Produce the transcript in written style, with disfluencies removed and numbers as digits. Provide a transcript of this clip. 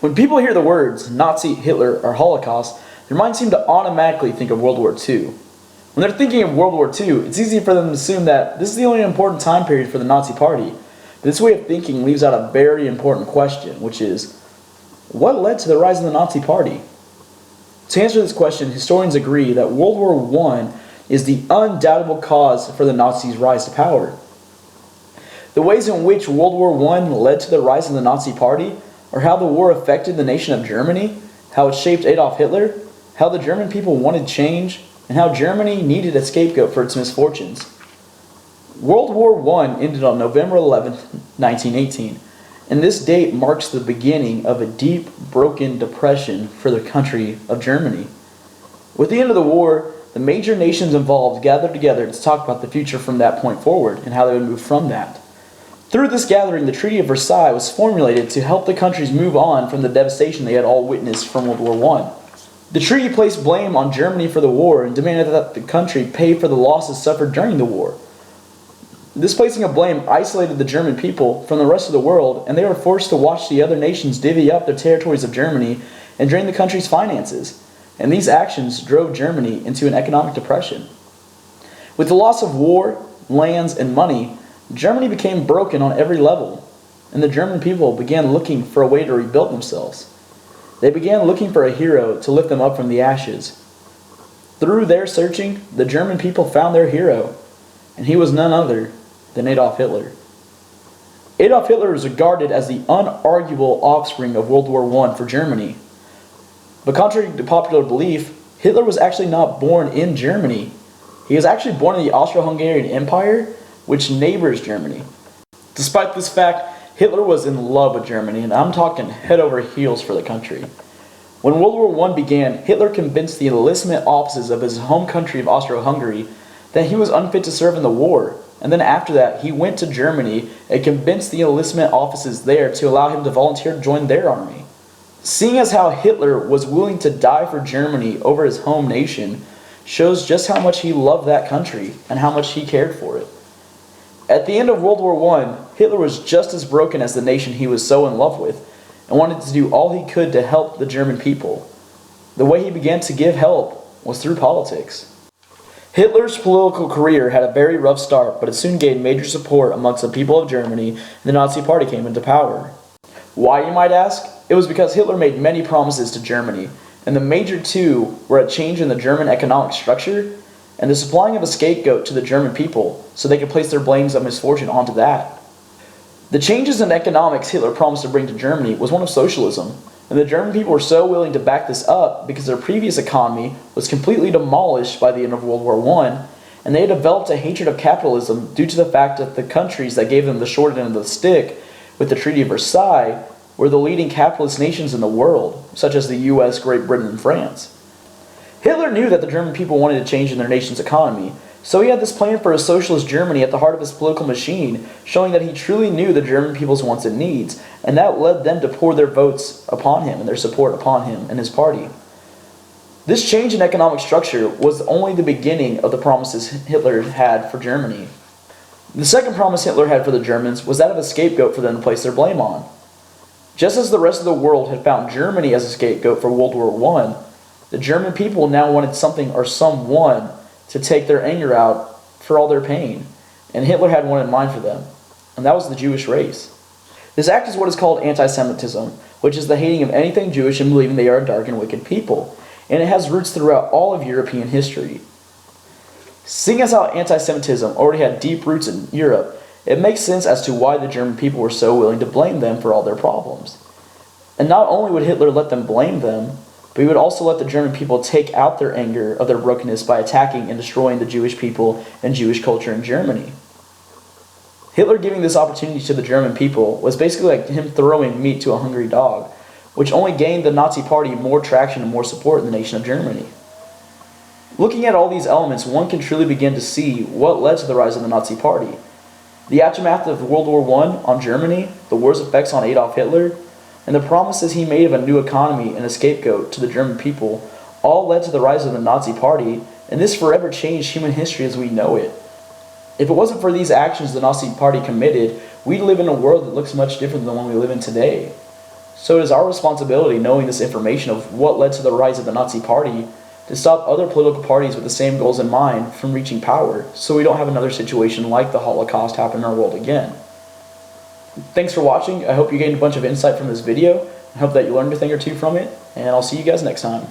When people hear the words Nazi, Hitler, or Holocaust, their minds seem to automatically think of World War II. When they're thinking of World War II, it's easy for them to assume that this is the only important time period for the Nazi Party. But this way of thinking leaves out a very important question, which is, what led to the rise of the Nazi Party? To answer this question, historians agree that World War I is the undoubtable cause for the Nazis' rise to power. The ways in which World War I led to the rise of the Nazi Party are how the war affected the nation of Germany, how it shaped Adolf Hitler, how the German people wanted change, and how Germany needed a scapegoat for its misfortunes. World War I ended on November 11, 1918, and this date marks the beginning of a deep, broken depression for the country of Germany. With the end of the war, the major nations involved gathered together to talk about the future from that point forward and how they would move from that. Through this gathering, the Treaty of Versailles was formulated to help the countries move on from the devastation they had all witnessed from World War I. The treaty placed blame on Germany for the war and demanded that the country pay for the losses suffered during the war. This placing of blame isolated the German people from the rest of the world, and they were forced to watch the other nations divvy up their territories of Germany and drain the country's finances. And these actions drove Germany into an economic depression. With the loss of war, lands, and money, Germany became broken on every level, and the German people began looking for a way to rebuild themselves. They began looking for a hero to lift them up from the ashes. Through their searching, the German people found their hero, and he was none other than Adolf Hitler. Adolf Hitler is regarded as the unarguable offspring of World War I for Germany. But contrary to popular belief, Hitler was actually not born in Germany. He was actually born in the Austro-Hungarian Empire, which neighbors Germany. Despite this fact, Hitler was in love with Germany, and I'm talking head over heels for the country. When World War I began, Hitler convinced the enlistment officers of his home country of Austro-Hungary that he was unfit to serve in the war, and then after that, he went to Germany and convinced the enlistment officers there to allow him to volunteer to join their army. Seeing as how Hitler was willing to die for Germany over his home nation shows just how much he loved that country and how much he cared for it. At the end of World War I, Hitler was just as broken as the nation he was so in love with and wanted to do all he could to help the German people. The way he began to give help was through politics. Hitler's political career had a very rough start, but it soon gained major support amongst the people of Germany, and the Nazi Party came into power. Why, you might ask? It was because Hitler made many promises to Germany, and the major two were a change in the German economic structure and the supplying of a scapegoat to the German people so they could place their blames of misfortune onto that. The changes in economics Hitler promised to bring to Germany was one of socialism, and the German people were so willing to back this up because their previous economy was completely demolished by the end of World War I, and they had developed a hatred of capitalism due to the fact that the countries that gave them the short end of the stick with the Treaty of Versailles were the leading capitalist nations in the world, such as the US, Great Britain, and France. Hitler knew that the German people wanted to change in their nation's economy, so he had this plan for a socialist Germany at the heart of his political machine, showing that he truly knew the German people's wants and needs, and that led them to pour their votes upon him and their support upon him and his party. This change in economic structure was only the beginning of the promises Hitler had for Germany. The second promise Hitler had for the Germans was that of a scapegoat for them to place their blame on. Just as the rest of the world had found Germany as a scapegoat for World War I, the German people now wanted something or someone to take their anger out for all their pain, and Hitler had one in mind for them, and that was the Jewish race. This act is what is called anti-Semitism, which is the hating of anything Jewish and believing they are a dark and wicked people, and it has roots throughout all of European history. Seeing as how anti-Semitism already had deep roots in Europe, it makes sense as to why the German people were so willing to blame them for all their problems. And not only would Hitler let them blame them, but he would also let the German people take out their anger of their brokenness by attacking and destroying the Jewish people and Jewish culture in Germany. Hitler giving this opportunity to the German people was basically like him throwing meat to a hungry dog, which only gained the Nazi Party more traction and more support in the nation of Germany. Looking at all these elements, one can truly begin to see what led to the rise of the Nazi Party. The aftermath of World War I on Germany, the war's effects on Adolf Hitler, and the promises he made of a new economy and a scapegoat to the German people all led to the rise of the Nazi Party, and this forever changed human history as we know it. If it wasn't for these actions the Nazi Party committed, we'd live in a world that looks much different than the one we live in today. So it is our responsibility, knowing this information of what led to the rise of the Nazi Party, to stop other political parties with the same goals in mind from reaching power, so we don't have another situation like the Holocaust happen in our world again. Thanks for watching. I hope you gained a bunch of insight from this video. I hope that you learned a thing or two from it, and I'll see you guys next time.